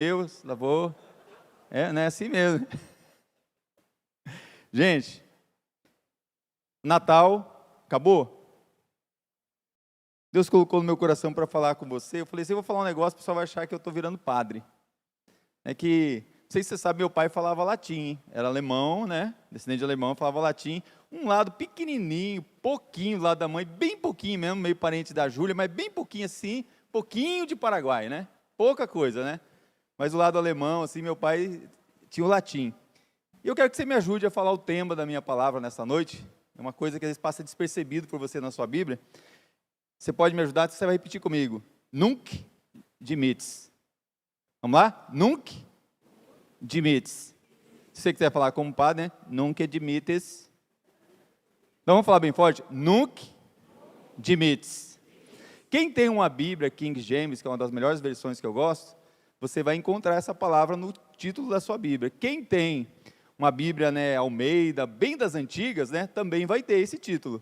Deus, lavou. Não é assim mesmo. Gente, Natal acabou. Deus colocou no meu coração para falar com você. Eu falei assim, eu vou falar um negócio, o pessoal vai achar que eu estou virando padre. É que, não sei se você sabe, meu pai falava latim, hein? Era alemão, né? Descendente de alemão, falava latim. Um lado pequenininho, pouquinho do lado da mãe, bem pouquinho mesmo, meio parente da Júlia, mas bem pouquinho assim, pouquinho de Paraguai, né? Pouca coisa, né? Mas o lado alemão, assim, meu pai tinha o latim. E eu quero que você me ajude a falar o tema da minha palavra nessa noite. É uma coisa que às vezes passa despercebido por você na sua Bíblia. Você pode me ajudar? Você vai repetir comigo. Nunc dimittis. Vamos lá? Nunc dimittis. Se você quiser falar como padre, né? Nunc dimittis. Então vamos falar bem forte. Nunc dimittis. Quem tem uma Bíblia King James, que é uma das melhores versões que eu gosto, você vai encontrar essa palavra no título da sua Bíblia. Quem tem uma Bíblia, né, Almeida, bem das antigas, né, também vai ter esse título.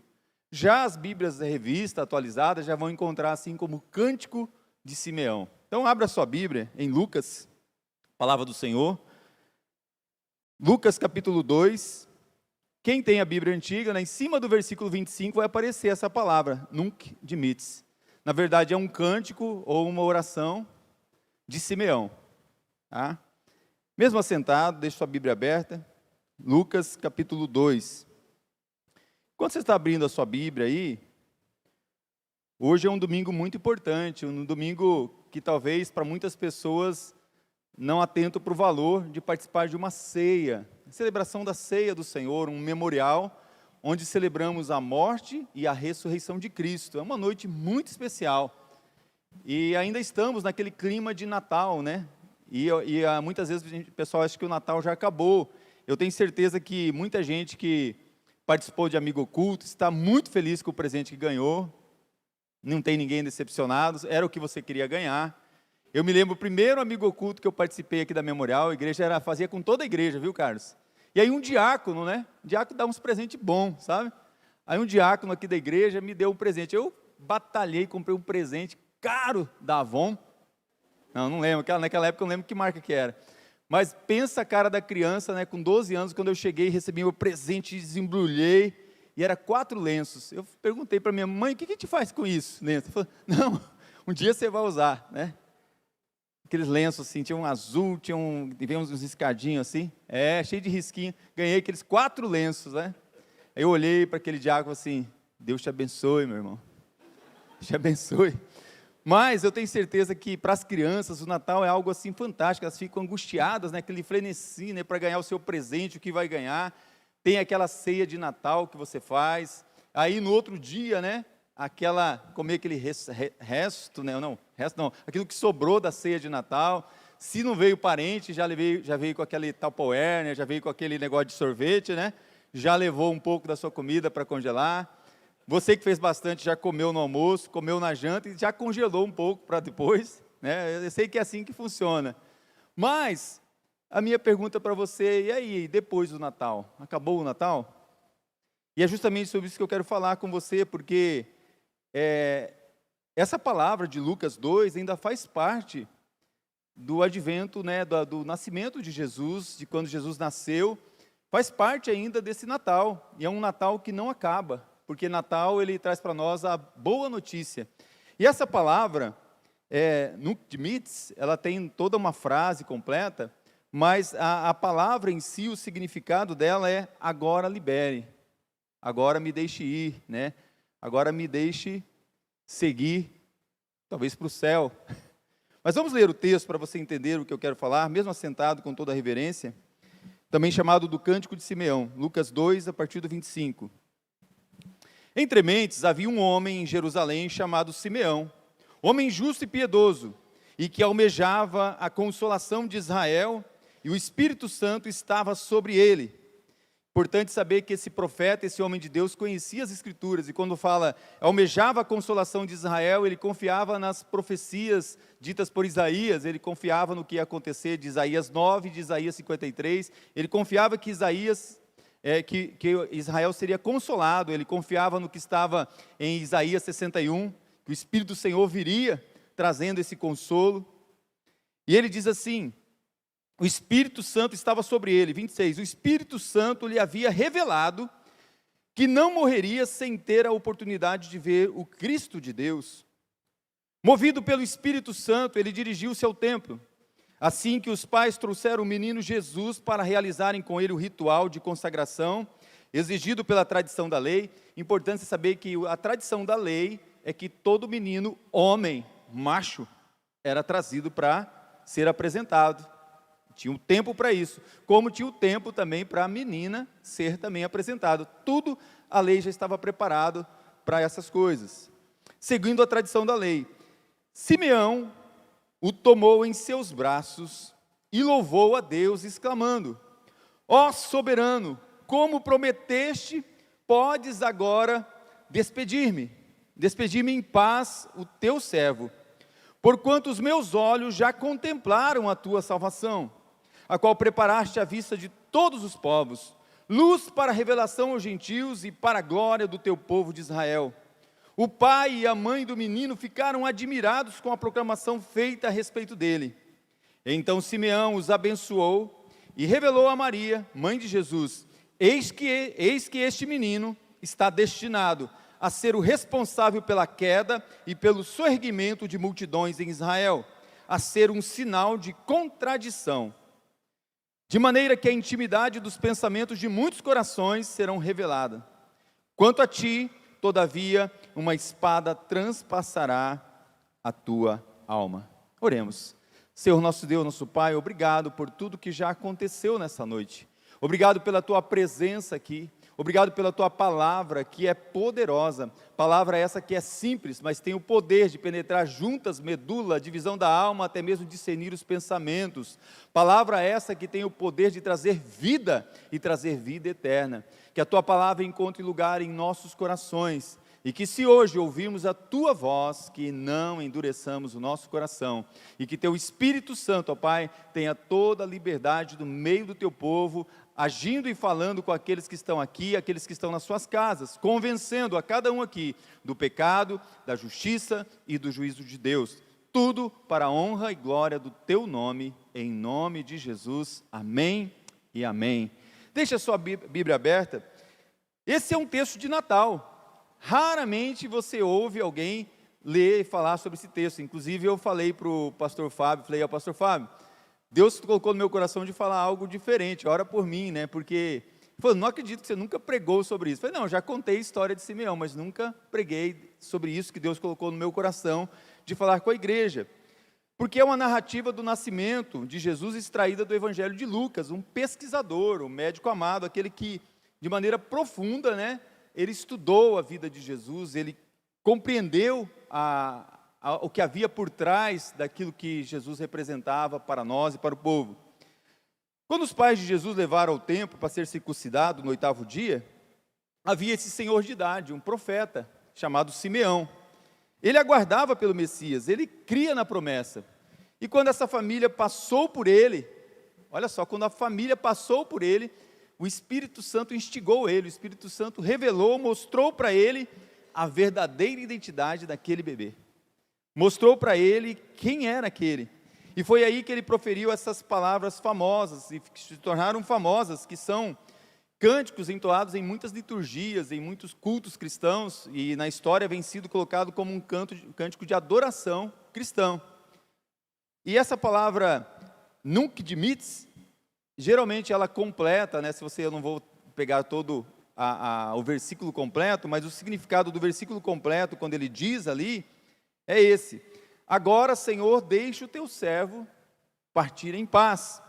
Já as Bíblias da revista, atualizadas, já vão encontrar assim como Cântico de Simeão. Então, abra a sua Bíblia em Lucas, Palavra do Senhor. Lucas capítulo 2. Quem tem a Bíblia antiga, né, em cima do versículo 25 vai aparecer essa palavra, Nunc dimittis. Na verdade, é um cântico ou uma oração de Simeão. Tá? Mesmo assentado, deixe sua Bíblia aberta. Lucas capítulo 2. Quando você está abrindo a sua Bíblia aí, hoje é um domingo muito importante, um domingo que talvez para muitas pessoas não atentam para o valor de participar de uma ceia, a celebração da ceia do Senhor, um memorial, onde celebramos a morte e a ressurreição de Cristo. É uma noite muito especial, e ainda estamos naquele clima de Natal, né? E muitas vezes o pessoal acha que o Natal já acabou. Eu tenho certeza que muita gente que participou de Amigo Oculto, está muito feliz com o presente que ganhou, não tem ninguém decepcionado, era o que você queria ganhar. Eu me lembro, o primeiro Amigo Oculto que eu participei aqui da Memorial, a igreja fazia com toda a igreja, viu, Carlos? E aí um diácono, né? Diácono dá uns presentes bons, sabe? Aí um diácono aqui da igreja me deu um presente, eu batalhei, comprei um presente caro da Avon, não lembro, naquela época eu não lembro que marca que era. Mas pensa a cara da criança, né, com 12 anos, quando eu cheguei, recebi meu presente, desembrulhei, e era 4 lenços. Eu perguntei para minha mãe, o que a gente faz com isso? Lenço? Ela falou, não, um dia você vai usar, né? Aqueles lenços assim, tinha um azul, tinha uns riscadinhos assim, cheio de risquinho, ganhei aqueles 4 lenços, né? Aí eu olhei para aquele diácono assim, Deus te abençoe, meu irmão, Deus te abençoe. Mas eu tenho certeza que para as crianças o Natal é algo assim fantástico, elas ficam angustiadas, né, aquele frenesi, né, para ganhar o seu presente, o que vai ganhar. Tem aquela ceia de Natal que você faz, aí no outro dia, né, comer aquele resto, né, aquilo que sobrou da ceia de Natal. Se não veio parente, já veio com aquele Tupperware, né, já veio com aquele negócio de sorvete, né, já levou um pouco da sua comida para congelar. Você que fez bastante já comeu no almoço, comeu na janta e já congelou um pouco para depois, né? Eu sei que é assim que funciona. Mas a minha pergunta para você, e aí, depois do Natal? Acabou o Natal? E é justamente sobre isso que eu quero falar com você, porque essa palavra de Lucas 2 ainda faz parte do advento, né, do nascimento de Jesus, de quando Jesus nasceu, faz parte ainda desse Natal, e é um Natal que não acaba. Porque Natal, ele traz para nós a boa notícia. E essa palavra, Nunc dimittis, ela tem toda uma frase completa, mas a palavra em si, o significado dela é agora libere, agora me deixe ir, né? Agora me deixe seguir, talvez para o céu. Mas vamos ler o texto para você entender o que eu quero falar, mesmo assentado com toda a reverência, também chamado do Cântico de Simeão, Lucas 2, a partir do 25. Entre mentes havia um homem em Jerusalém chamado Simeão, homem justo e piedoso, e que almejava a consolação de Israel, e o Espírito Santo estava sobre ele. Importante saber que esse profeta, esse homem de Deus, conhecia as Escrituras, e quando fala almejava a consolação de Israel, ele confiava nas profecias ditas por Isaías, ele confiava no que ia acontecer de Isaías 9, de Isaías 53, ele confiava que que Israel seria consolado, ele confiava no que estava em Isaías 61, que o Espírito do Senhor viria trazendo esse consolo. E ele diz assim, o Espírito Santo estava sobre ele, 26, o Espírito Santo lhe havia revelado que não morreria sem ter a oportunidade de ver o Cristo de Deus. Movido pelo Espírito Santo, ele dirigiu-se ao templo. Assim que os pais trouxeram o menino Jesus para realizarem com ele o ritual de consagração, exigido pela tradição da lei. Importante saber que a tradição da lei é que todo menino, homem, macho, era trazido para ser apresentado. Tinha um tempo para isso, como tinha o tempo também para a menina ser também apresentada. Tudo a lei já estava preparado para essas coisas. Seguindo a tradição da lei, Simeão o tomou em seus braços e louvou a Deus, exclamando: ó soberano, como prometeste, podes agora despedir-me em paz o teu servo, porquanto os meus olhos já contemplaram a tua salvação, a qual preparaste à vista de todos os povos, luz para a revelação aos gentios e para a glória do teu povo de Israel. O pai e a mãe do menino ficaram admirados com a proclamação feita a respeito dele. Então Simeão os abençoou e revelou a Maria, mãe de Jesus: eis que este menino está destinado a ser o responsável pela queda e pelo soerguimento de multidões em Israel, a ser um sinal de contradição, de maneira que a intimidade dos pensamentos de muitos corações serão revelada. Quanto a ti, todavia, uma espada transpassará a tua alma. Oremos. Senhor nosso Deus, nosso Pai, obrigado por tudo que já aconteceu nessa noite. Obrigado pela tua presença aqui. Obrigado pela tua palavra, que é poderosa. Palavra essa que é simples, mas tem o poder de penetrar juntas, medula, divisão da alma, até mesmo discernir os pensamentos. Palavra essa que tem o poder de trazer vida e trazer vida eterna. Que a tua palavra encontre lugar em nossos corações. E que se hoje ouvirmos a tua voz, que não endureçamos o nosso coração. E que teu Espírito Santo, ó Pai, tenha toda a liberdade do meio do teu povo, agindo e falando com aqueles que estão aqui, aqueles que estão nas suas casas, convencendo a cada um aqui do pecado, da justiça e do juízo de Deus. Tudo para a honra e glória do teu nome, em nome de Jesus. Amém e amém. Deixa a sua Bíblia aberta. Esse é um texto de Natal. Raramente você ouve alguém ler e falar sobre esse texto. Inclusive eu falei para o pastor Fábio, pastor Fábio, Deus colocou no meu coração de falar algo diferente, ora por mim, né? Porque, ele falou, não acredito que você nunca pregou sobre isso. Eu falei, não, já contei a história de Simeão, mas nunca preguei sobre isso que Deus colocou no meu coração, de falar com a igreja. Porque é uma narrativa do nascimento de Jesus extraída do Evangelho de Lucas, um pesquisador, um médico amado, aquele que, de maneira profunda, né? Ele estudou a vida de Jesus, ele compreendeu o que havia por trás daquilo que Jesus representava para nós e para o povo. Quando os pais de Jesus levaram ao templo para ser circuncidado no 8º dia, havia esse senhor de idade, um profeta, chamado Simeão. Ele aguardava pelo Messias, ele cria na promessa. E quando essa família passou por ele, olha só, quando a família passou por ele, o Espírito Santo instigou ele, o Espírito Santo revelou, mostrou para ele a verdadeira identidade daquele bebê. Mostrou para ele quem era aquele. E foi aí que ele proferiu essas palavras famosas, e que se tornaram famosas, que são cânticos entoados em muitas liturgias, em muitos cultos cristãos, e na história vem sido colocado como um cântico de adoração cristão. E essa palavra, nunc dimittis, geralmente ela completa, né, se você, eu não vou pegar todo o versículo completo, mas o significado do versículo completo, quando ele diz ali, é esse: agora, Senhor, deixa o teu servo partir em paz,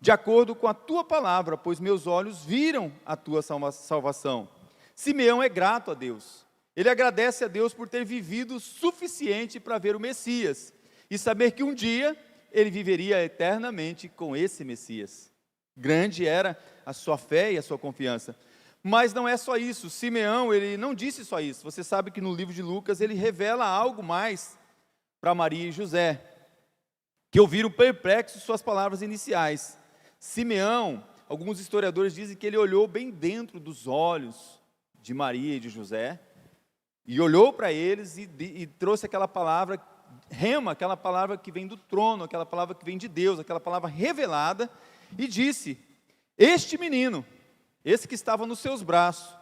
de acordo com a tua palavra, pois meus olhos viram a tua salvação. Simeão é grato a Deus, ele agradece a Deus por ter vivido o suficiente para ver o Messias, e saber que um dia ele viveria eternamente com esse Messias. Grande era a sua fé e a sua confiança. Mas não é só isso, Simeão, ele não disse só isso. Você sabe que no livro de Lucas ele revela algo mais para Maria e José, que ouviram perplexos suas palavras iniciais. Simeão, alguns historiadores dizem que ele olhou bem dentro dos olhos de Maria e de José, e olhou para eles e trouxe aquela palavra rema, aquela palavra que vem do trono, aquela palavra que vem de Deus, aquela palavra revelada, e disse: este menino, esse que estava nos seus braços,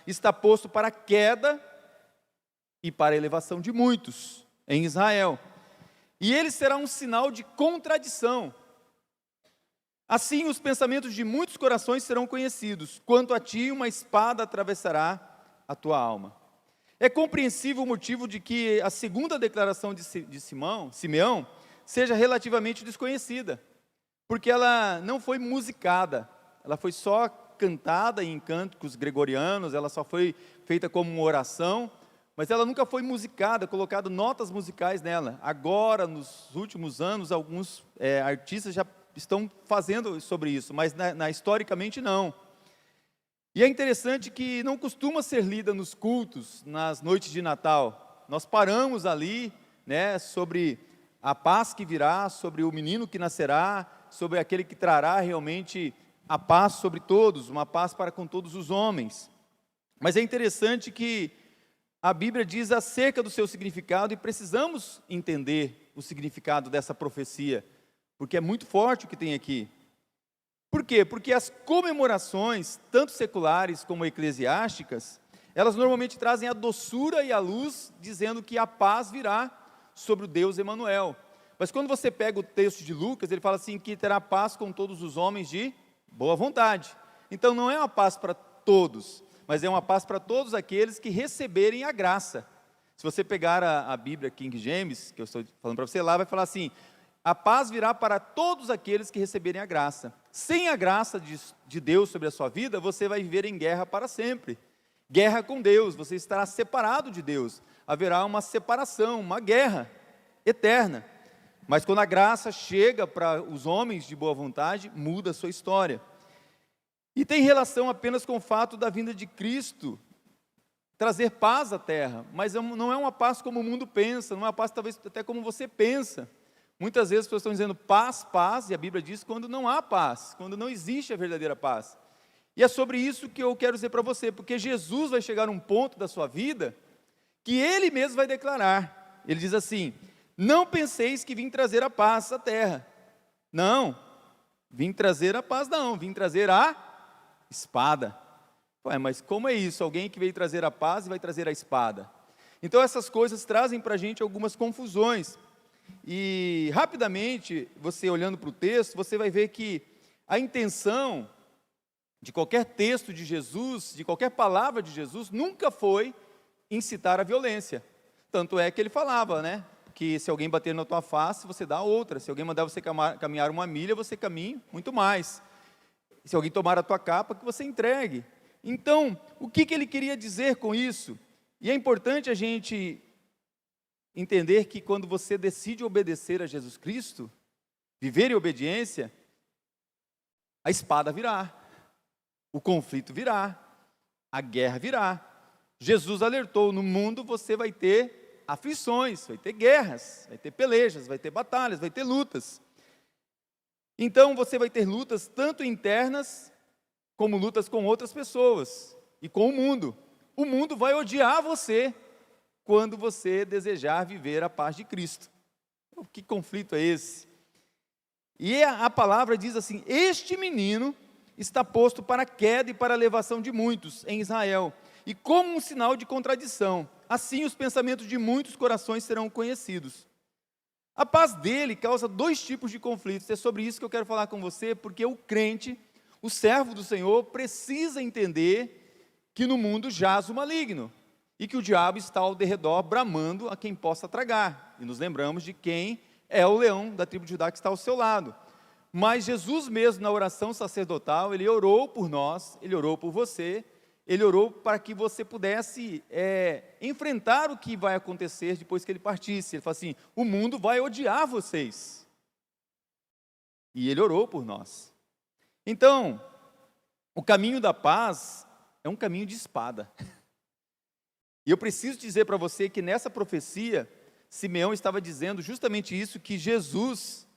está posto para a queda e para a elevação de muitos em Israel. E ele será um sinal de contradição. Assim os pensamentos de muitos corações serão conhecidos. Quanto a ti, uma espada atravessará a tua alma. É compreensível o motivo de que a segunda declaração de Simeão seja relativamente desconhecida, porque ela não foi musicada, ela foi só cantada em cânticos gregorianos, ela só foi feita como uma oração, mas ela nunca foi musicada, colocado notas musicais nela. Agora, nos últimos anos, alguns artistas já estão fazendo sobre isso, mas historicamente não. E é interessante que não costuma ser lida nos cultos, nas noites de Natal. Nós paramos ali, né, sobre a paz que virá, sobre o menino que nascerá, sobre aquele que trará realmente a paz sobre todos, uma paz para com todos os homens. Mas é interessante que a Bíblia diz acerca do seu significado, e precisamos entender o significado dessa profecia, porque é muito forte o que tem aqui. Por quê? Porque as comemorações, tanto seculares como eclesiásticas, elas normalmente trazem a doçura e a luz, dizendo que a paz virá sobre o Deus Emanuel. Mas quando você pega o texto de Lucas, ele fala assim, que terá paz com todos os homens de boa vontade. Então não é uma paz para todos, mas é uma paz para todos aqueles que receberem a graça. Se você pegar a Bíblia King James, que eu estou falando para você lá, vai falar assim: a paz virá para todos aqueles que receberem a graça. Sem a graça de Deus sobre a sua vida, você vai viver em guerra para sempre. Guerra com Deus, você estará separado de Deus. Haverá uma separação, uma guerra eterna. Mas quando a graça chega para os homens de boa vontade, muda a sua história. E tem relação apenas com o fato da vinda de Cristo trazer paz à terra, mas não é uma paz como o mundo pensa, não é uma paz talvez até como você pensa. Muitas vezes as pessoas estão dizendo paz, paz, e a Bíblia diz quando não há paz, quando não existe a verdadeira paz. E é sobre isso que eu quero dizer para você, porque Jesus vai chegar a um ponto da sua vida que Ele mesmo vai declarar. Ele diz assim: não penseis que vim trazer a paz à terra. Não, vim trazer a paz não, vim trazer a espada. Ué, mas como é isso? Alguém que veio trazer a paz e vai trazer a espada? Então essas coisas trazem para a gente algumas confusões. E rapidamente, você olhando para o texto, você vai ver que a intenção de qualquer texto de Jesus, de qualquer palavra de Jesus, nunca foi incitar a violência. Tanto é que ele falava, né, que se alguém bater na tua face, você dá outra. Se alguém mandar você caminhar uma milha, você caminha muito mais. Se alguém tomar a tua capa, que você entregue. Então, o que ele queria dizer com isso? E é importante a gente entender que quando você decide obedecer a Jesus Cristo, viver em obediência, a espada virá, o conflito virá, a guerra virá. Jesus alertou: no mundo você vai ter aflições, vai ter guerras, vai ter pelejas, vai ter batalhas, vai ter lutas. Então você vai ter lutas tanto internas, como lutas com outras pessoas, e com o mundo. O mundo vai odiar você, quando você desejar viver a paz de Cristo. Que conflito é esse? E a palavra diz assim: este menino está posto para a queda e para a elevação de muitos em Israel, e como um sinal de contradição, assim os pensamentos de muitos corações serão conhecidos. A paz dele causa dois tipos de conflitos. É sobre isso que eu quero falar com você, porque o crente, o servo do Senhor, precisa entender que no mundo jaz o maligno, e que o diabo está ao derredor bramando a quem possa tragar. E nos lembramos de quem é o leão da tribo de Judá que está ao seu lado. Mas Jesus mesmo, na oração sacerdotal, ele orou por nós, ele orou por você, ele orou para que você pudesse enfrentar o que vai acontecer depois que ele partisse. Ele falou assim: o mundo vai odiar vocês. E ele orou por nós. Então, o caminho da paz é um caminho de espada. E eu preciso dizer para você que nessa profecia, Simeão estava dizendo justamente isso, que Jesus,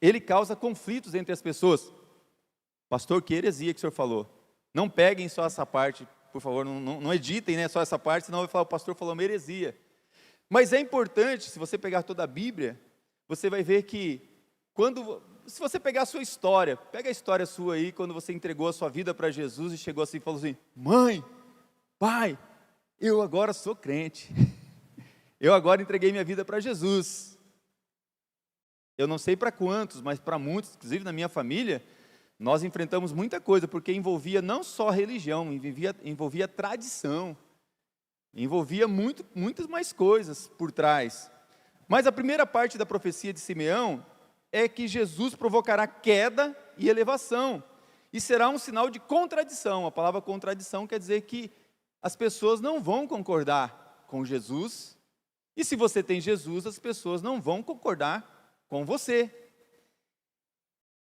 ele causa conflitos entre as pessoas. Pastor, que heresia que o senhor falou. Não peguem só essa parte, por favor, não editem, né, só essa parte, senão vai falar: o pastor falou uma heresia. Mas é importante, se você pegar toda a Bíblia, você vai ver que, se você pegar a sua história, pega a história sua aí, quando você entregou a sua vida para Jesus e chegou assim e falou assim: mãe, pai, eu agora sou crente, eu agora entreguei minha vida para Jesus. Eu não sei para quantos, mas para muitos, inclusive na minha família, nós enfrentamos muita coisa, porque envolvia não só religião, envolvia tradição, envolvia muitas mais coisas por trás. Mas a primeira parte da profecia de Simeão é que Jesus provocará queda e elevação, e será um sinal de contradição. A palavra contradição quer dizer que as pessoas não vão concordar com Jesus, e se você tem Jesus, as pessoas não vão concordar com você.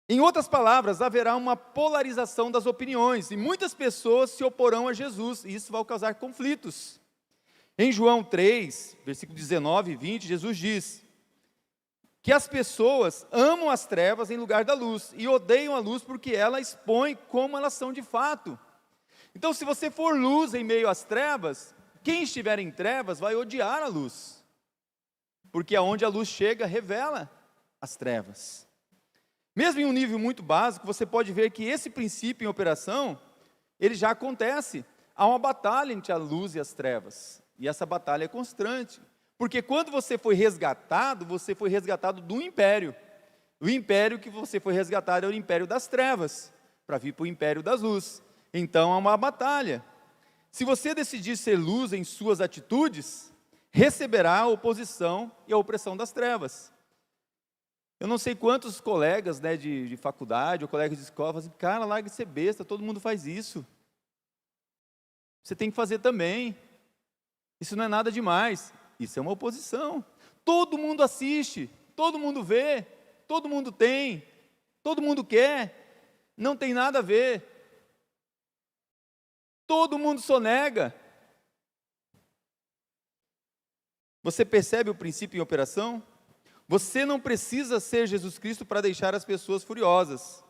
Em outras palavras, haverá uma polarização das opiniões, e muitas pessoas se oporão a Jesus, e isso vai causar conflitos. Em João 3, versículo 19 e 20, Jesus diz que as pessoas amam as trevas em lugar da luz, e odeiam a luz porque ela expõe como elas são de fato. Então, se você for luz em meio às trevas, quem estiver em trevas vai odiar a luz, porque aonde a luz chega, revela as trevas. Mesmo em um nível muito básico, você pode ver que esse princípio em operação, ele já acontece. Há uma batalha entre a luz e as trevas, e essa batalha é constante, porque quando você foi resgatado do império. O império que você foi resgatado é o império das trevas, para vir para o império das luzes. Então há uma batalha. Se você decidir ser luz em suas atitudes, receberá a oposição e a opressão das trevas. Eu não sei quantos colegas, né, de faculdade ou colegas de escola falam assim: cara, larga de ser besta, todo mundo faz isso. Você tem que fazer também. Isso não é nada demais. Isso é uma oposição. Todo mundo assiste, todo mundo vê, todo mundo tem, todo mundo quer. Não tem nada a ver. Todo mundo sonega. Você percebe o princípio em operação? Você não precisa ser Jesus Cristo para deixar as pessoas furiosas.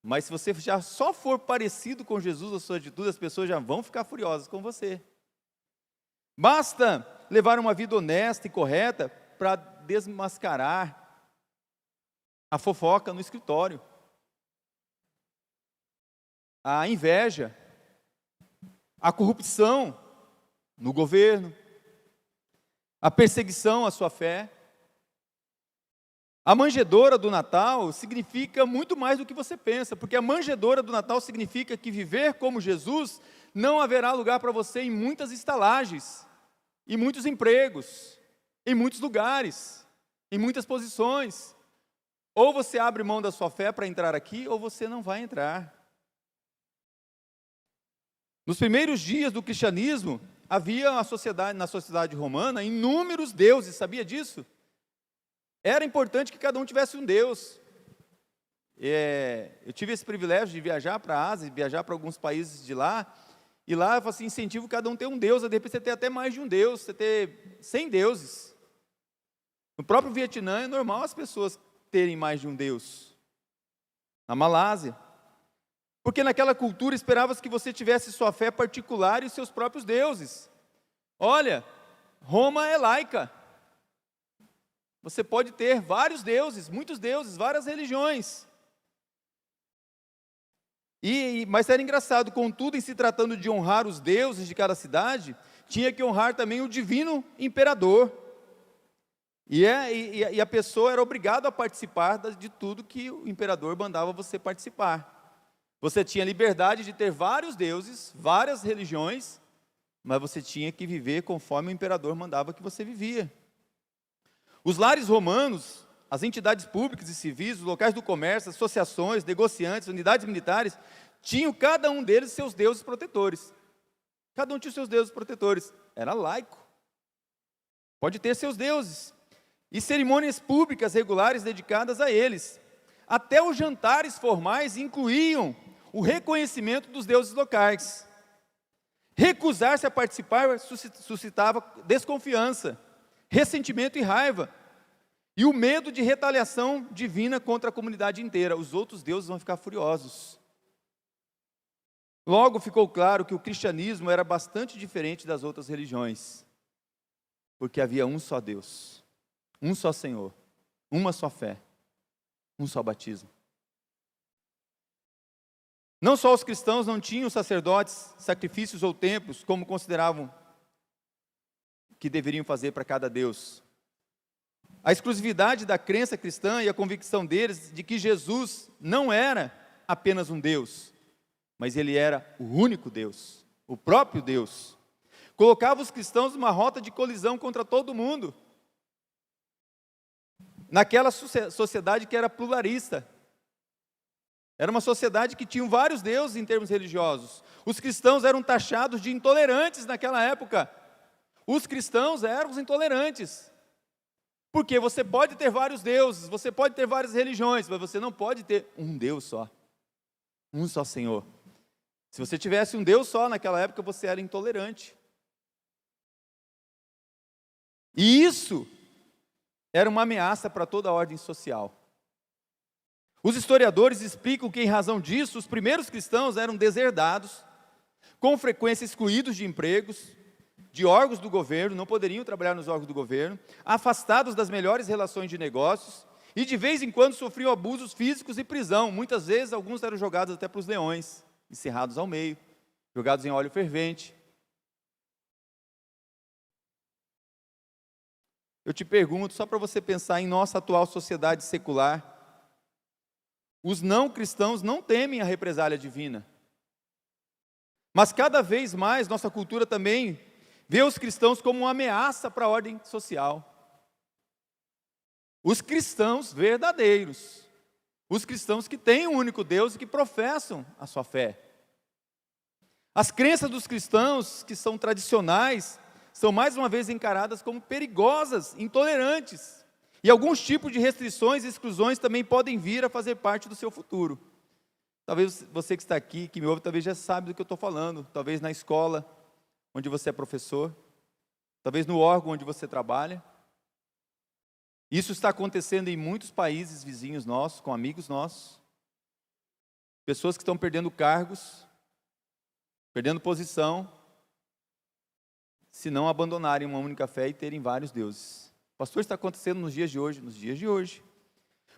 Mas se você já só for parecido com Jesus, a sua atitude, as pessoas já vão ficar furiosas com você. Basta levar uma vida honesta e correta para desmascarar a fofoca no escritório, a inveja, a corrupção no governo, a perseguição à sua fé. A manjedoura do Natal significa muito mais do que você pensa, porque a manjedoura do Natal significa que viver como Jesus não haverá lugar para você em muitas estalagens, em muitos empregos, em muitos lugares, em muitas posições. Ou você abre mão da sua fé para entrar aqui, ou você não vai entrar. Nos primeiros dias do cristianismo, havia na sociedade romana inúmeros deuses, sabia disso? Era importante que cada um tivesse um Deus. Eu tive esse privilégio de viajar para a Ásia, viajar para alguns países de lá, e lá eu assim, incentivo cada um ter um Deus, de repente você ter até mais de um Deus, você ter 100 deuses. No próprio Vietnã é normal as pessoas terem mais de um Deus. Na Malásia. Porque naquela cultura esperava-se que você tivesse sua fé particular e os seus próprios deuses. Olha, Roma é laica. Você pode ter vários deuses, muitos deuses, várias religiões. Mas era engraçado, contudo, em se tratando de honrar os deuses de cada cidade, tinha que honrar também o divino imperador. E a pessoa era obrigada a participar de tudo que o imperador mandava você participar. Você tinha liberdade de ter vários deuses, várias religiões, mas você tinha que viver conforme o imperador mandava que você vivia. Os lares romanos, as entidades públicas e civis, os locais do comércio, associações, negociantes, unidades militares, tinham cada um deles seus deuses protetores. Cada um tinha seus deuses protetores. Era laico. Pode ter seus deuses. E cerimônias públicas regulares dedicadas a eles. Até os jantares formais incluíam o reconhecimento dos deuses locais. Recusar-se a participar suscitava desconfiança, ressentimento e raiva, e o medo de retaliação divina contra a comunidade inteira. Os outros deuses vão ficar furiosos. Logo ficou claro que o cristianismo era bastante diferente das outras religiões. Porque havia um só Deus, um só Senhor, uma só fé, um só batismo. Não só os cristãos não tinham sacerdotes, sacrifícios ou templos, como consideravam que deveriam fazer para cada Deus. A exclusividade da crença cristã e a convicção deles de que Jesus não era apenas um Deus, mas Ele era o único Deus, o próprio Deus, colocava os cristãos numa rota de colisão contra todo mundo, naquela sociedade que era pluralista. Era uma sociedade que tinha vários deuses em termos religiosos. Os cristãos eram taxados de intolerantes naquela época. Os cristãos eram os intolerantes. Porque você pode ter vários deuses, você pode ter várias religiões, mas você não pode ter um Deus só. Um só Senhor. Se você tivesse um Deus só naquela época, você era intolerante. E isso era uma ameaça para toda a ordem social. Os historiadores explicam que, em razão disso, os primeiros cristãos eram deserdados, com frequência excluídos de empregos, de órgãos do governo, não poderiam trabalhar nos órgãos do governo, afastados das melhores relações de negócios, e de vez em quando sofriam abusos físicos e prisão. Muitas vezes, alguns eram jogados até para os leões, encerrados ao meio, jogados em óleo fervente. Eu te pergunto, só para você pensar em nossa atual sociedade secular, os não cristãos não temem a represália divina. Mas cada vez mais nossa cultura também vê os cristãos como uma ameaça para a ordem social. Os cristãos verdadeiros, os cristãos que têm um único Deus e que professam a sua fé. As crenças dos cristãos que são tradicionais são mais uma vez encaradas como perigosas, intolerantes. E alguns tipos de restrições e exclusões também podem vir a fazer parte do seu futuro. Talvez você que está aqui, que me ouve, talvez já sabe do que eu estou falando. Talvez na escola, onde você é professor. Talvez no órgão onde você trabalha. Isso está acontecendo em muitos países vizinhos nossos, com amigos nossos. Pessoas que estão perdendo cargos, perdendo posição, se não abandonarem uma única fé e terem vários deuses. Pastor, está acontecendo nos dias de hoje.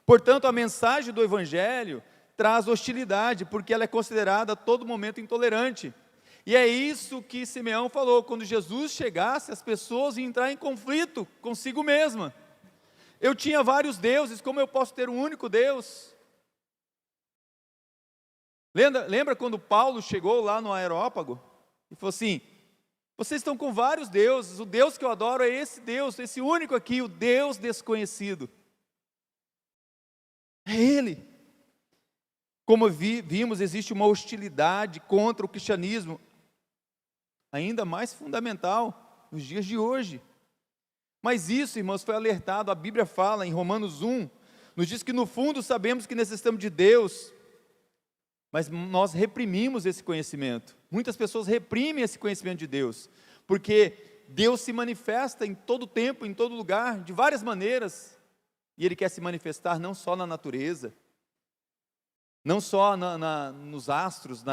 Portanto, a mensagem do Evangelho traz hostilidade, porque ela é considerada a todo momento intolerante. E é isso que Simeão falou, quando Jesus chegasse, as pessoas iam entrar em conflito consigo mesma. Eu tinha vários deuses, como eu posso ter um único Deus? Lembra quando Paulo chegou lá no Areópago e falou assim: vocês estão com vários deuses, o Deus que eu adoro é esse Deus, esse único aqui, o Deus desconhecido. É Ele. Como vimos, existe uma hostilidade contra o cristianismo, ainda mais fundamental nos dias de hoje. Mas isso, irmãos, foi alertado, a Bíblia fala em Romanos 1, nos diz que no fundo sabemos que necessitamos de Deus, mas nós reprimimos esse conhecimento. Muitas pessoas reprimem esse conhecimento de Deus, porque Deus se manifesta em todo tempo, em todo lugar, de várias maneiras, e Ele quer se manifestar não só na natureza, não só nos astros,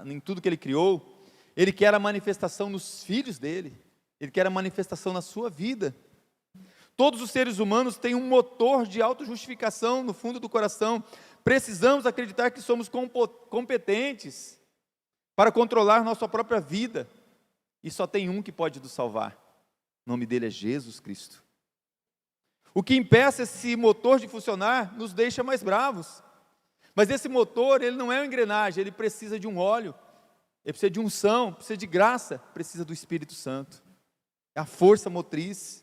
em tudo que Ele criou. Ele quer a manifestação nos filhos dEle, Ele quer a manifestação na sua vida. Todos os seres humanos têm um motor de autojustificação no fundo do coração. Precisamos acreditar que somos competentes para controlar nossa própria vida. E só tem um que pode nos salvar. O nome dele é Jesus Cristo. O que impeça esse motor de funcionar nos deixa mais bravos. Mas esse motor, ele não é uma engrenagem, ele precisa de um óleo, ele precisa de unção, precisa de graça, precisa do Espírito Santo. É a força motriz.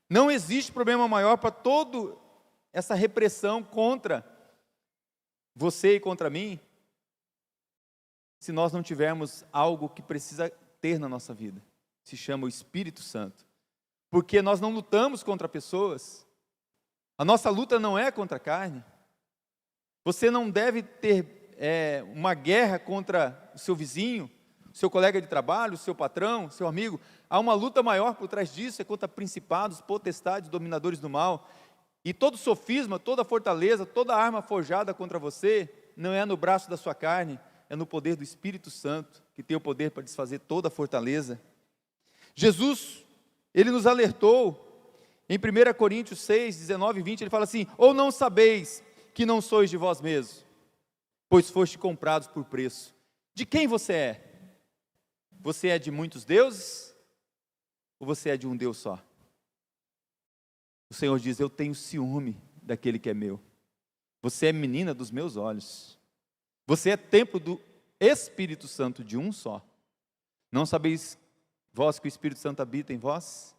Não existe problema maior para toda essa repressão contra você e contra mim, se nós não tivermos algo que precisa ter na nossa vida. Se chama o Espírito Santo. Porque nós não lutamos contra pessoas. A nossa luta não é contra a carne. Você não deve ter uma guerra contra o seu vizinho, o seu colega de trabalho, o seu patrão, o seu amigo. Há uma luta maior por trás disso, é contra principados, potestades, dominadores do mal. E todo sofisma, toda fortaleza, toda arma forjada contra você, não é no braço da sua carne, é no poder do Espírito Santo, que tem o poder para desfazer toda a fortaleza. Jesus, ele nos alertou, em 1 Coríntios 6, 19 e 20, ele fala assim: ou não sabeis que não sois de vós mesmos, pois foste comprados por preço. De quem você é? Você é de muitos deuses? Ou você é de um Deus só? O Senhor diz: eu tenho ciúme daquele que é meu. Você é menina dos meus olhos. Você é templo do Espírito Santo, de um só. Não sabeis vós que o Espírito Santo habita em vós?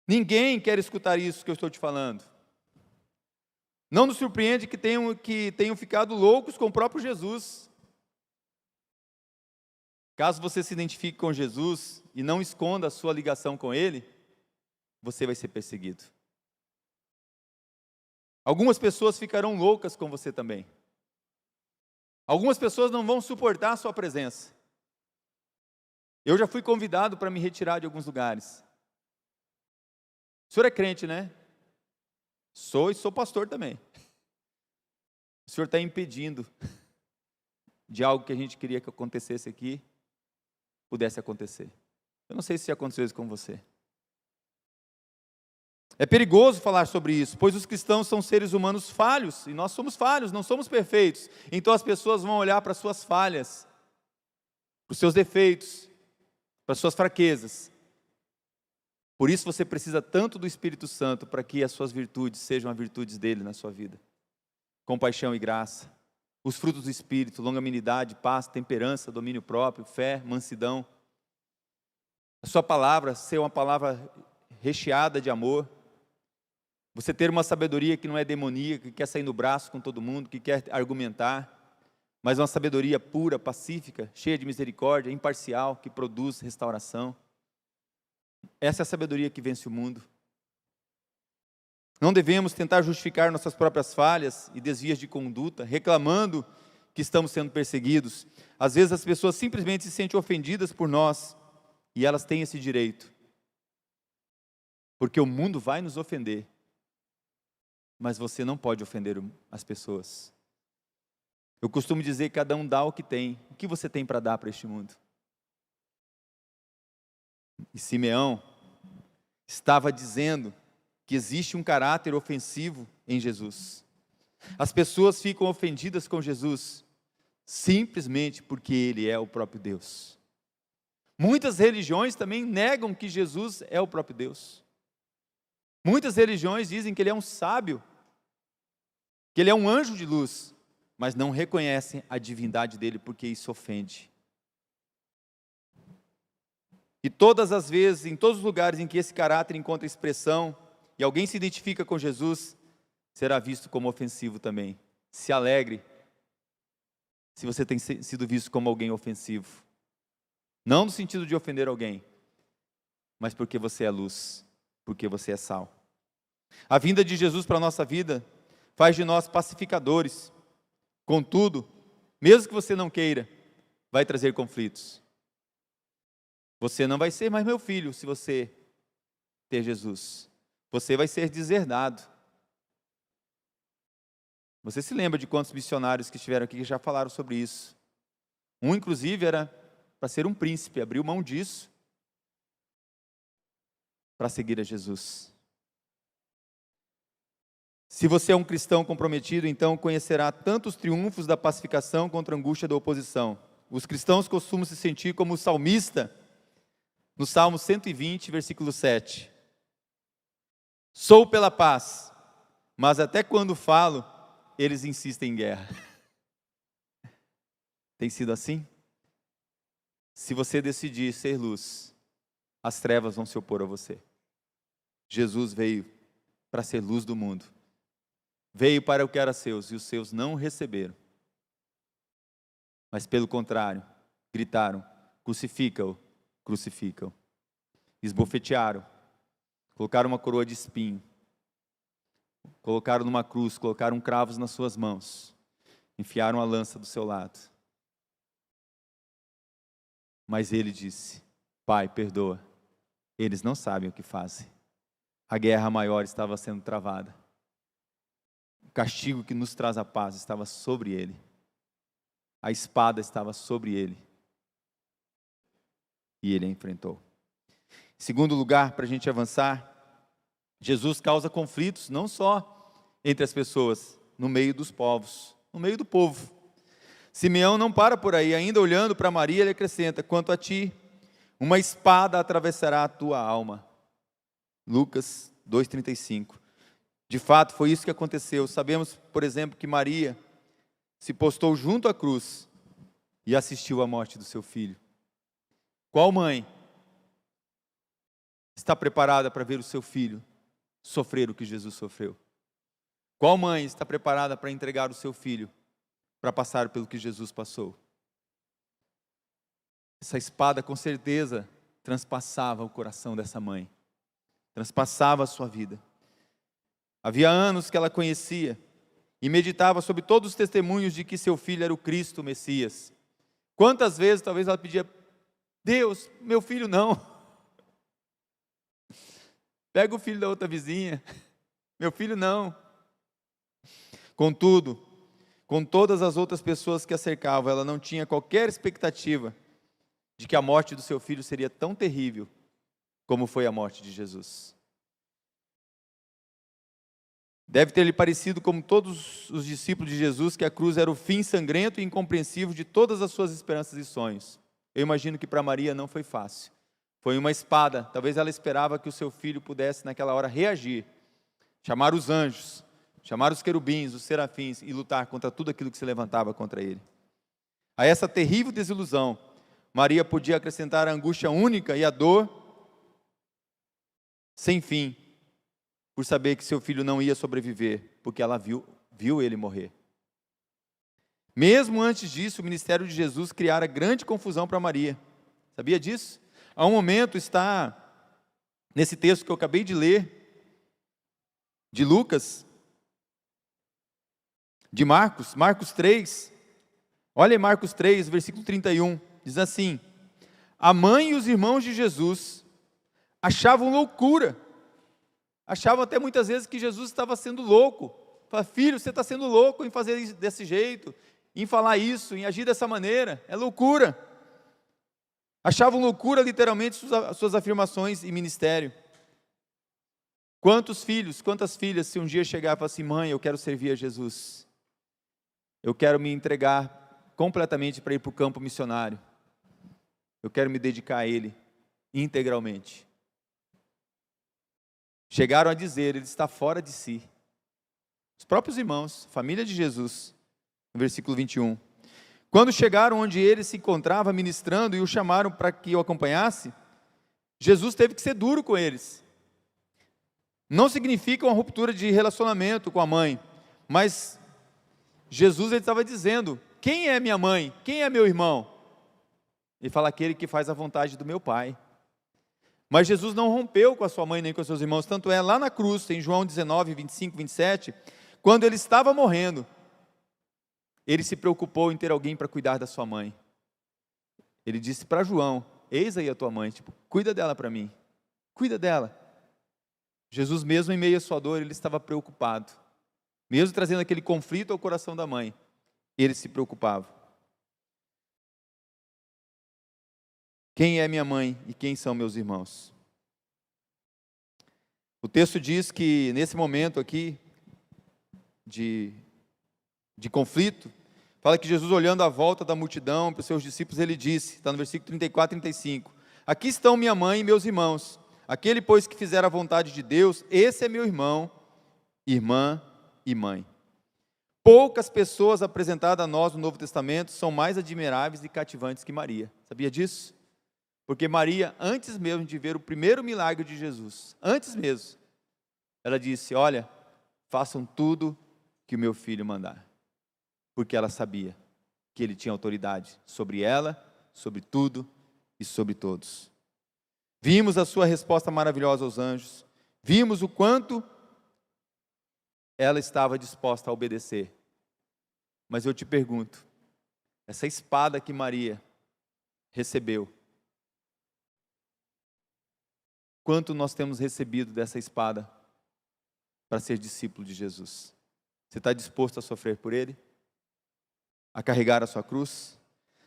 Ninguém quer escutar isso que eu estou te falando. Não nos surpreende que tenham ficado loucos com o próprio Jesus. Caso você se identifique com Jesus e não esconda a sua ligação com Ele, você vai ser perseguido. Algumas pessoas ficarão loucas com você também. Algumas pessoas não vão suportar a sua presença. Eu já fui convidado para me retirar de alguns lugares. O senhor é crente, né? Sou, e sou pastor também. O senhor está impedindo de algo que a gente queria que acontecesse aqui, pudesse acontecer. Eu não sei se aconteceu isso com você. É perigoso falar sobre isso, pois os cristãos são seres humanos falhos, e nós somos falhos, não somos perfeitos. Então as pessoas vão olhar para as suas falhas, para os seus defeitos, para as suas fraquezas. Por isso você precisa tanto do Espírito Santo, para que as suas virtudes sejam as virtudes dele na sua vida. Compaixão e graça, os frutos do Espírito, longanimidade, paz, temperança, domínio próprio, fé, mansidão. A sua palavra ser uma palavra recheada de amor. Você ter uma sabedoria que não é demoníaca, que quer sair no braço com todo mundo, que quer argumentar, mas uma sabedoria pura, pacífica, cheia de misericórdia, imparcial, que produz restauração. Essa é a sabedoria que vence o mundo. Não devemos tentar justificar nossas próprias falhas e desvios de conduta, reclamando que estamos sendo perseguidos. Às vezes as pessoas simplesmente se sentem ofendidas por nós, e elas têm esse direito. Porque o mundo vai nos ofender, mas você não pode ofender as pessoas. Eu costumo dizer que cada um dá o que tem. O que você tem para dar para este mundo? E Simeão estava dizendo que existe um caráter ofensivo em Jesus. As pessoas ficam ofendidas com Jesus simplesmente porque Ele é o próprio Deus. Muitas religiões também negam que Jesus é o próprio Deus. Muitas religiões dizem que Ele é um sábio, que Ele é um anjo de luz, mas não reconhecem a divindade dEle porque isso ofende. E todas as vezes, em todos os lugares em que esse caráter encontra expressão, e alguém se identifica com Jesus, será visto como ofensivo também. Se alegre se você tem sido visto como alguém ofensivo. Não no sentido de ofender alguém, mas porque você é luz, porque você é sal. A vinda de Jesus para a nossa vida faz de nós pacificadores. Contudo, mesmo que você não queira, vai trazer conflitos. Você não vai ser mais meu filho se você ter Jesus. Você vai ser deserdado. Você se lembra de quantos missionários que estiveram aqui que já falaram sobre isso? Um, inclusive, era para ser um príncipe, abriu mão disso para seguir a Jesus. Se você é um cristão comprometido, então conhecerá tanto os triunfos da pacificação quanto a angústia da oposição. Os cristãos costumam se sentir como o salmista, no Salmo 120, versículo 7. Sou pela paz, mas até quando falo, eles insistem em guerra. Tem sido assim? Se você decidir ser luz, as trevas vão se opor a você. Jesus veio para ser luz do mundo. Veio para o que era seus, e os seus não o receberam. Mas pelo contrário, gritaram: crucifica-o, crucifica-o. Esbofetearam, colocaram uma coroa de espinho, colocaram numa cruz, colocaram cravos nas suas mãos, enfiaram a lança do seu lado. Mas ele disse: Pai, perdoa, eles não sabem o que fazem. A guerra maior estava sendo travada. O castigo que nos traz a paz estava sobre ele. A espada estava sobre ele. E ele a enfrentou. Segundo lugar, para a gente avançar, Jesus causa conflitos não só entre as pessoas, no meio dos povos, no meio do povo. Simeão não para por aí, ainda olhando para Maria, ele acrescenta: quanto a ti, uma espada atravessará a tua alma. Lucas 2,35. De fato, foi isso que aconteceu. Sabemos, por exemplo, que Maria se postou junto à cruz e assistiu à morte do seu filho. Qual mãe está preparada para ver o seu filho sofrer o que Jesus sofreu? Qual mãe está preparada para entregar o seu filho para passar pelo que Jesus passou? Essa espada, com certeza, transpassava o coração dessa mãe, transpassava a sua vida. Havia anos que ela conhecia e meditava sobre todos os testemunhos de que seu filho era o Cristo, o Messias. Quantas vezes talvez ela pedia: Deus, meu filho não. Pega o filho da outra vizinha, meu filho não. Contudo, com todas as outras pessoas que a cercavam, ela não tinha qualquer expectativa de que a morte do seu filho seria tão terrível como foi a morte de Jesus. Deve ter lhe parecido, como todos os discípulos de Jesus, que a cruz era o fim sangrento e incompreensível de todas as suas esperanças e sonhos. Eu imagino que para Maria não foi fácil. Foi uma espada. Talvez ela esperava que o seu filho pudesse naquela hora reagir, chamar os anjos, chamar os querubins, os serafins e lutar contra tudo aquilo que se levantava contra ele. A essa terrível desilusão, Maria podia acrescentar a angústia única e a dor sem fim, por saber que seu filho não ia sobreviver, porque ela viu ele morrer. Mesmo antes disso, o ministério de Jesus criara grande confusão para Maria. Sabia disso? Há um momento, está nesse texto que eu acabei de ler, de Lucas, de Marcos 3. Olha em Marcos 3, versículo 31, diz assim: a mãe e os irmãos de Jesus achavam loucura, achavam até muitas vezes que Jesus estava sendo louco. Fala: filho, você está sendo louco em fazer isso desse jeito, em falar isso, em agir dessa maneira, é loucura. Achavam loucura literalmente suas afirmações e ministério. Quantos filhos, quantas filhas, se um dia chegar e falar assim: mãe, eu quero servir a Jesus, eu quero me entregar completamente para ir para o campo missionário, eu quero me dedicar a Ele integralmente. Chegaram a dizer: ele está fora de si. Os próprios irmãos, família de Jesus, no versículo 21. Quando chegaram onde ele se encontrava ministrando e o chamaram para que o acompanhasse, Jesus teve que ser duro com eles. Não significa uma ruptura de relacionamento com a mãe, mas Jesus ele estava dizendo: quem é minha mãe? Quem é meu irmão? Ele fala: aquele que faz a vontade do meu Pai. Mas Jesus não rompeu com a sua mãe nem com os seus irmãos, tanto é lá na cruz, em João 19, 25, 27, quando ele estava morrendo, ele se preocupou em ter alguém para cuidar da sua mãe. Ele disse para João: eis aí a tua mãe, cuida dela para mim, cuida dela. Jesus mesmo em meio à sua dor, ele estava preocupado, mesmo trazendo aquele conflito ao coração da mãe, ele se preocupava. Quem é minha mãe e quem são meus irmãos? O texto diz que nesse momento aqui de conflito, fala que Jesus, olhando à volta da multidão para os seus discípulos, ele disse, está no versículo 34 e 35, aqui estão minha mãe e meus irmãos, aquele pois que fizer a vontade de Deus, esse é meu irmão, irmã e mãe. Poucas pessoas apresentadas a nós no Novo Testamento são mais admiráveis e cativantes que Maria. Sabia disso? Porque Maria, antes mesmo de ver o primeiro milagre de Jesus, antes mesmo, ela disse: olha, façam tudo que o meu filho mandar. Porque ela sabia que ele tinha autoridade sobre ela, sobre tudo e sobre todos. Vimos a sua resposta maravilhosa aos anjos, vimos o quanto ela estava disposta a obedecer. Mas eu te pergunto, essa espada que Maria recebeu, quanto nós temos recebido dessa espada para ser discípulo de Jesus? Você está disposto a sofrer por Ele? A carregar a sua cruz?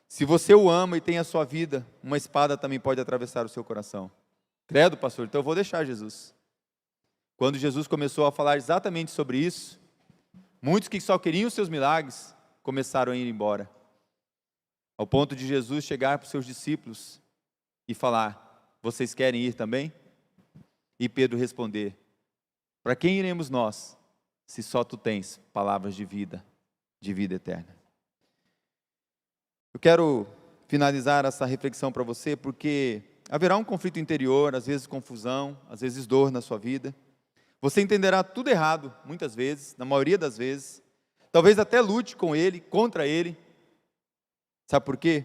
Se você o ama e tem a sua vida, uma espada também pode atravessar o seu coração. Credo, pastor, então eu vou deixar Jesus. Quando Jesus começou a falar exatamente sobre isso, muitos que só queriam os seus milagres, começaram a ir embora. Ao ponto de Jesus chegar para os seus discípulos e falar: vocês querem ir também? E Pedro responder: para quem iremos nós, se só tu tens palavras de vida eterna? Eu quero finalizar essa reflexão para você, porque haverá um conflito interior, às vezes confusão, às vezes dor na sua vida. Você entenderá tudo errado, muitas vezes, na maioria das vezes. Talvez até lute com ele, contra ele. Sabe por quê?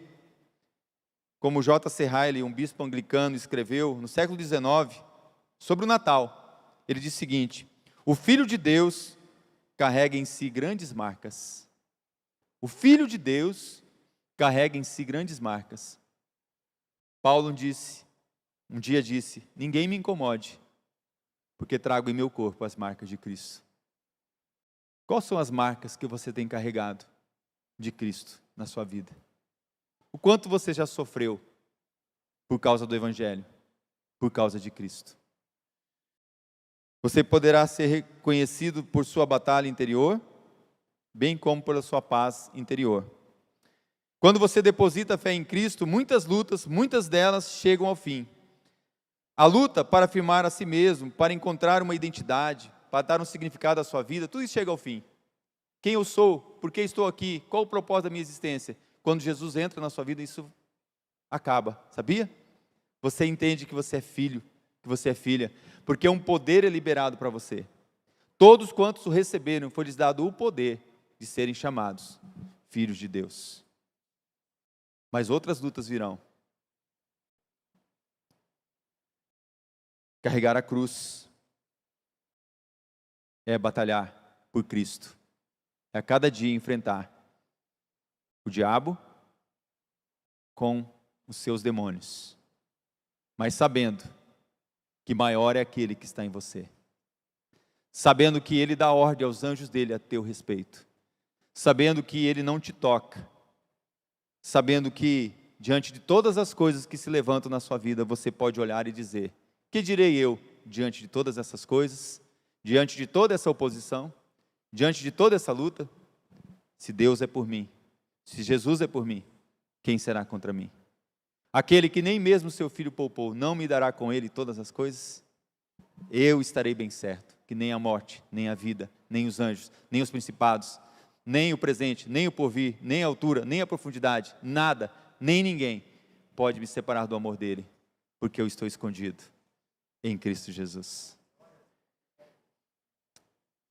Como J.C. Riley, um bispo anglicano, escreveu no século XIX, sobre o Natal. Ele diz o seguinte: o Filho de Deus carrega em si grandes marcas. O Filho de Deus carrega em si grandes marcas. Paulo um dia disse: ninguém me incomode, porque trago em meu corpo as marcas de Cristo. Quais são as marcas que você tem carregado de Cristo na sua vida? O quanto você já sofreu por causa do Evangelho, por causa de Cristo? Você poderá ser reconhecido por sua batalha interior, bem como pela sua paz interior. Quando você deposita fé em Cristo, muitas lutas, muitas delas chegam ao fim. A luta para afirmar a si mesmo, para encontrar uma identidade, para dar um significado à sua vida, tudo isso chega ao fim. Quem eu sou? Por que estou aqui? Qual o propósito da minha existência? Quando Jesus entra na sua vida, isso acaba, sabia? Você entende que você é filho, que você é filha, porque um poder é liberado para você. Todos quantos o receberam, foi-lhes dado o poder de serem chamados filhos de Deus. Mas outras lutas virão. Carregar a cruz é batalhar por Cristo. É a cada dia enfrentar o diabo com os seus demônios, mas sabendo que maior é aquele que está em você, sabendo que ele dá ordem aos anjos dele a teu respeito, sabendo que ele não te toca, sabendo que diante de todas as coisas que se levantam na sua vida, você pode olhar e dizer: que direi eu diante de todas essas coisas, diante de toda essa oposição, diante de toda essa luta? Se Deus é por mim, se Jesus é por mim, quem será contra mim? Aquele que nem mesmo seu filho poupou, não me dará com ele todas as coisas? Eu estarei bem certo que nem a morte, nem a vida, nem os anjos, nem os principados, nem o presente, nem o porvir, nem a altura, nem a profundidade, nada, nem ninguém pode me separar do amor dele, porque eu estou escondido em Cristo Jesus.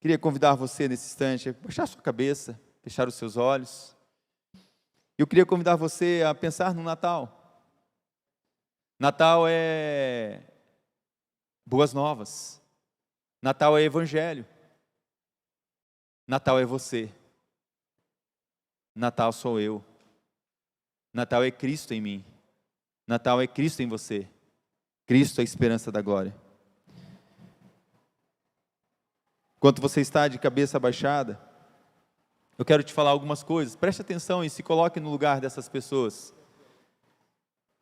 Queria convidar você nesse instante a baixar sua cabeça, fechar os seus olhos. Eu queria convidar você a pensar no Natal. Natal é boas novas. Natal é evangelho. Natal é você. Natal sou eu. Natal é Cristo em mim. Natal é Cristo em você. Cristo é a esperança da glória. Enquanto você está de cabeça baixada, eu quero te falar algumas coisas. Preste atenção e se coloque no lugar dessas pessoas.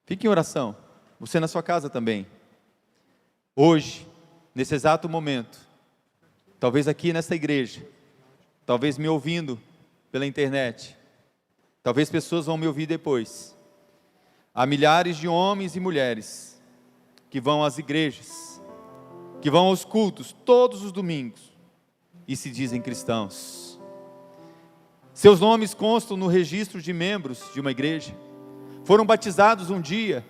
Fique em oração. Você na sua casa também. Hoje, nesse exato momento, talvez aqui nessa igreja, talvez me ouvindo pela internet, talvez pessoas vão me ouvir depois. Há milhares de homens e mulheres que vão às igrejas, que vão aos cultos todos os domingos e se dizem cristãos. Seus nomes constam no registro de membros de uma igreja. Foram batizados um dia,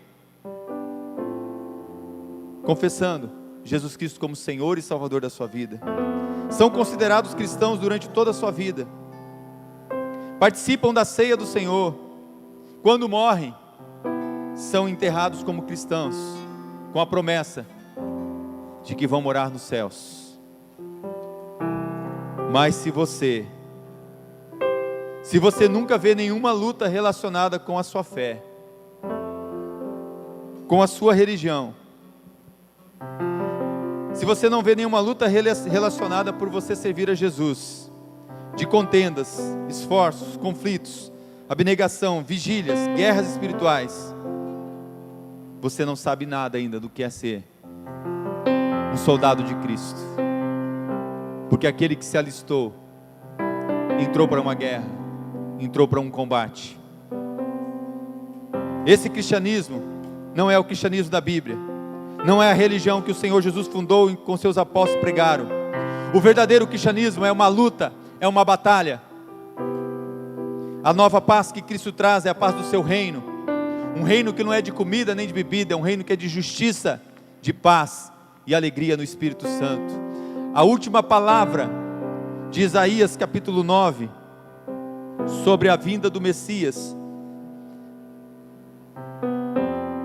confessando Jesus Cristo como Senhor e Salvador da sua vida. São considerados cristãos durante toda a sua vida. Participam da ceia do Senhor. Quando morrem, são enterrados como cristãos, com a promessa de que vão morar nos céus. Mas se você nunca vê nenhuma luta relacionada com a sua fé, com a sua religião, se você não vê nenhuma luta relacionada por você servir a Jesus, de contendas, esforços, conflitos, abnegação, vigílias, guerras espirituais, você não sabe nada ainda do que é ser um soldado de Cristo. Porque aquele que se alistou, entrou para uma guerra, entrou para um combate. Esse cristianismo não é o cristianismo da Bíblia, não é a religião que o Senhor Jesus fundou e com seus apóstolos pregaram. O verdadeiro cristianismo é uma luta, é uma batalha. A nova paz que Cristo traz é a paz do seu reino, um reino que não é de comida nem de bebida, é um reino que é de justiça, de paz e alegria no Espírito Santo. A última palavra de Isaías capítulo 9, sobre a vinda do Messias,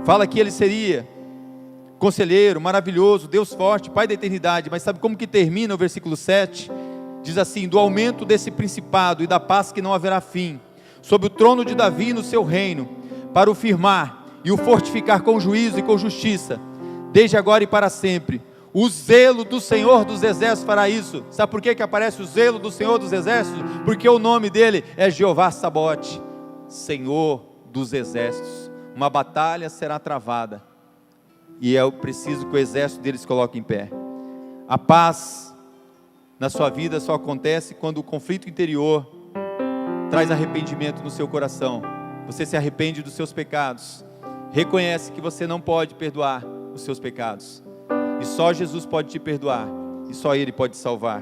fala que ele seria conselheiro, maravilhoso, Deus forte, Pai da eternidade. Mas sabe como que termina o versículo 7? Diz assim: do aumento desse principado e da paz que não haverá fim, sobre o trono de Davi no seu reino, para o firmar e o fortificar com juízo e com justiça, desde agora e para sempre. O zelo do Senhor dos exércitos fará isso. Sabe por que aparece o zelo do Senhor dos exércitos? Porque o nome dele é Jeová Sabaote, Senhor dos exércitos. Uma batalha será travada, e é preciso que o exército deles coloque em pé. A paz na sua vida só acontece quando o conflito interior traz arrependimento no seu coração. Você se arrepende dos seus pecados, reconhece que você não pode perdoar os seus pecados, e só Jesus pode te perdoar, e só Ele pode salvar.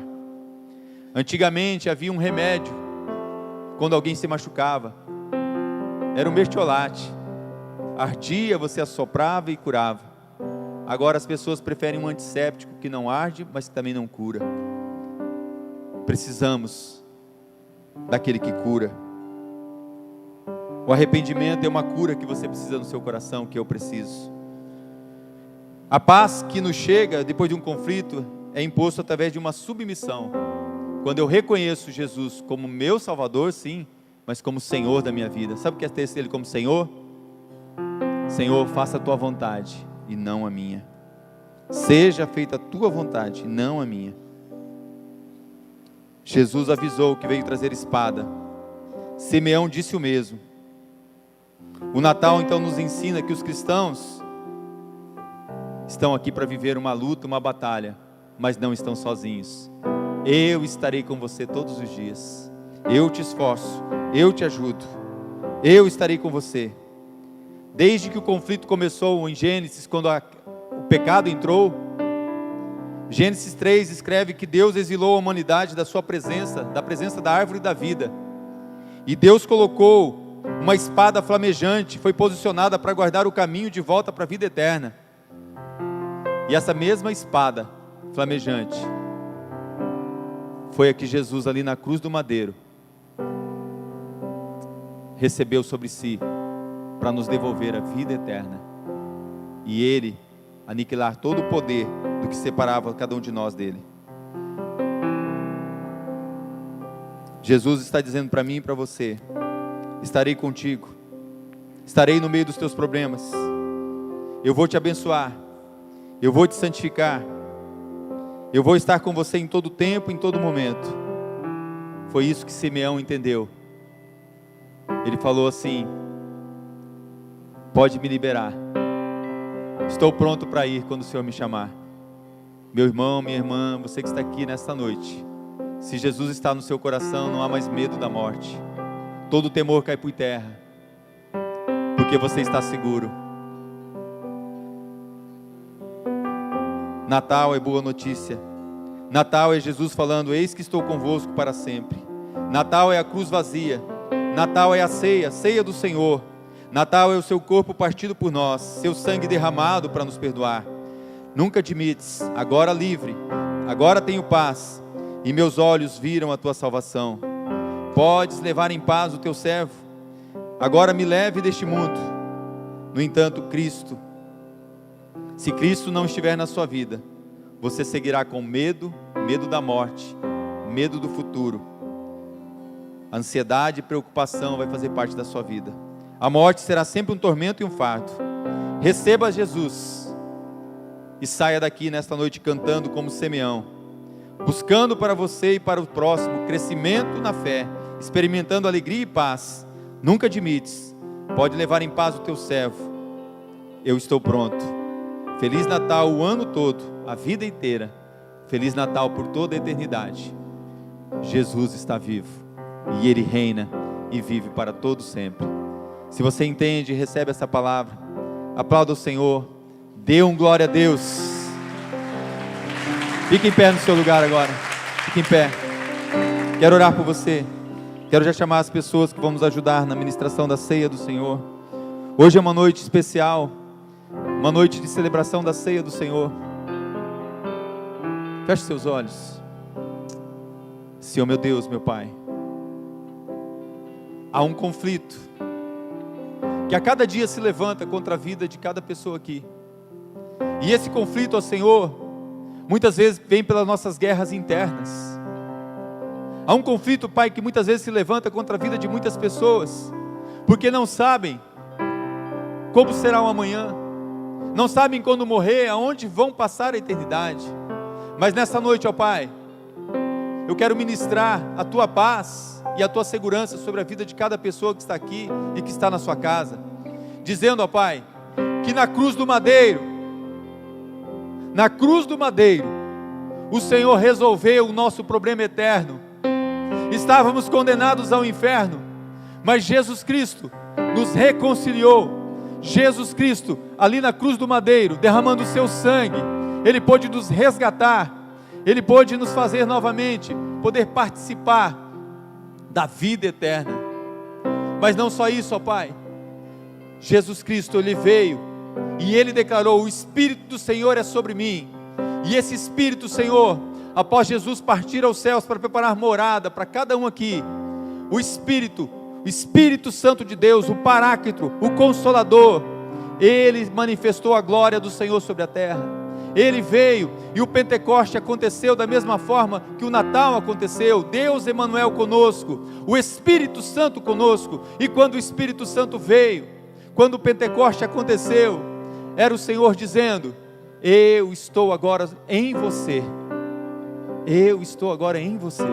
Antigamente havia um remédio quando alguém se machucava, era um mertiolate, ardia, você assoprava e curava. Agora as pessoas preferem um antisséptico que não arde, mas que também não cura. Precisamos daquele que cura. O arrependimento é uma cura que você precisa no seu coração, que eu preciso. A paz que nos chega depois de um conflito é imposto através de uma submissão. Quando eu reconheço Jesus como meu Salvador, sim, mas como Senhor da minha vida. Sabe o que é ter Ele como Senhor? Senhor, faça a tua vontade e não a minha. Seja feita a tua vontade e não a minha. Jesus avisou que veio trazer espada. Simeão disse o mesmo. O Natal então nos ensina que os cristãos estão aqui para viver uma luta, uma batalha, mas não estão sozinhos. Eu estarei com você todos os dias. Eu te esforço, eu te ajudo, eu estarei com você. Desde que o conflito começou em Gênesis, quando o pecado entrou, Gênesis 3 escreve que Deus exilou a humanidade da sua presença, da presença da árvore da vida, e Deus colocou uma espada flamejante, foi posicionada para guardar o caminho de volta para a vida eterna. E essa mesma espada flamejante foi a que Jesus ali na cruz do madeiro recebeu sobre si, para nos devolver a vida eterna, e Ele aniquilar todo o poder do que separava cada um de nós dele. Jesus está dizendo para mim e para você: estarei contigo, estarei no meio dos teus problemas, eu vou te abençoar, eu vou te santificar, eu vou estar com você em todo tempo, em todo momento. Foi isso que Simeão entendeu. Ele falou assim: pode me liberar, estou pronto para ir quando o Senhor me chamar. Meu irmão, minha irmã, você que está aqui nesta noite, se Jesus está no seu coração, não há mais medo da morte, todo temor cai por terra, porque você está seguro. Natal é boa notícia. Natal é Jesus falando: eis que estou convosco para sempre. Natal é a cruz vazia. Natal é a ceia, ceia do Senhor. Natal é o seu corpo partido por nós, seu sangue derramado para nos perdoar. Nunca admites, agora livre, agora tenho paz, e meus olhos viram a tua salvação. Podes levar em paz o teu servo, agora me leve deste mundo. No entanto, se Cristo não estiver na sua vida, você seguirá com medo, medo da morte, medo do futuro. A ansiedade e preocupação vai fazer parte da sua vida. A morte será sempre um tormento e um fardo. Receba Jesus e saia daqui nesta noite cantando como Simeão, buscando para você e para o próximo crescimento na fé, experimentando alegria e paz. Nunca admites, pode levar em paz o teu servo. eu estou pronto. Feliz Natal o ano todo, a vida inteira. Feliz Natal por toda a eternidade. Jesus está vivo e Ele reina e vive para todo sempre. Se você entende e recebe essa palavra, aplauda o Senhor, dê um glória a Deus. Fique em pé no seu lugar agora, fique em pé. Quero orar por você, quero já chamar as pessoas que vão nos ajudar na ministração da ceia do Senhor. Hoje é uma noite especial, uma noite de celebração da ceia do Senhor. Feche seus olhos. Senhor meu Deus, meu Pai, há um conflito que a cada dia se levanta contra a vida de cada pessoa aqui. E esse conflito, ó Senhor, muitas vezes vem pelas nossas guerras internas. Há um conflito, Pai, que muitas vezes se levanta contra a vida de muitas pessoas, porque não sabem como será o amanhã, não sabem quando morrer, aonde vão passar a eternidade. Mas nessa noite, ó Pai, eu quero ministrar a Tua paz e a Tua segurança sobre a vida de cada pessoa que está aqui e que está na sua casa, dizendo, ó Pai, que na cruz do madeiro, o Senhor resolveu o nosso problema eterno. Estávamos condenados ao inferno, mas Jesus Cristo nos reconciliou. Jesus Cristo, ali na cruz do madeiro, derramando o seu sangue, Ele pôde nos resgatar, Ele pôde nos fazer novamente poder participar da vida eterna. Mas não só isso, ó Pai, Jesus Cristo, Ele veio e Ele declarou: o Espírito do Senhor é sobre mim. E esse Espírito, Senhor, após Jesus partir aos céus para preparar morada para cada um aqui, o Espírito Santo de Deus, o Paráclito, o Consolador, Ele manifestou a glória do Senhor sobre a terra. Ele veio e o Pentecoste aconteceu da mesma forma que o Natal aconteceu. Deus Emanuel conosco, o Espírito Santo conosco. E quando o Espírito Santo veio, quando o Pentecoste aconteceu, era o Senhor dizendo: eu estou agora em você. Eu estou agora em você.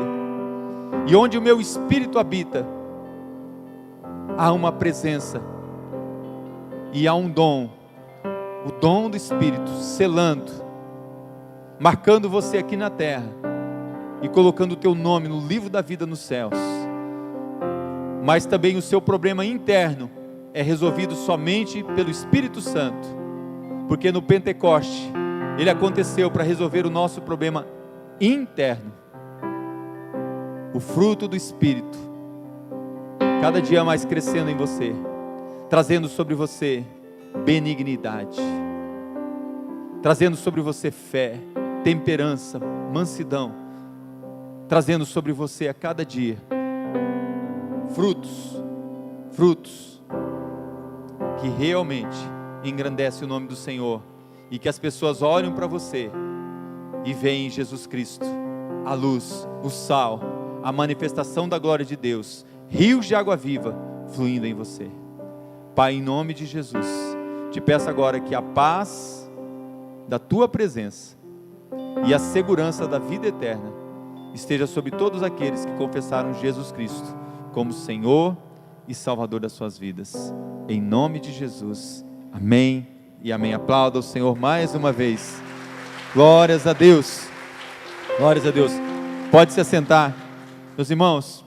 E onde o meu Espírito habita, há uma presença e há um dom, o dom do Espírito, selando, marcando você aqui na terra e colocando o teu nome no livro da vida nos céus. Mas também o seu problema interno é resolvido somente pelo Espírito Santo, porque no Pentecoste ele aconteceu para resolver o nosso problema interno. O fruto do Espírito cada dia mais crescendo em você, trazendo sobre você benignidade, trazendo sobre você fé, temperança, mansidão, trazendo sobre você a cada dia frutos que realmente engrandecem o nome do Senhor, e que as pessoas olham para você e veem em Jesus Cristo a luz, o sal, a manifestação da glória de Deus, rios de água viva fluindo em você. Pai, em nome de Jesus, te peço agora que a paz da Tua presença e a segurança da vida eterna esteja sobre todos aqueles que confessaram Jesus Cristo como Senhor e Salvador das suas vidas. Em nome de Jesus, amém e amém. Aplauda o Senhor mais uma vez. Glórias a Deus. Glórias a Deus. Pode se assentar, meus irmãos.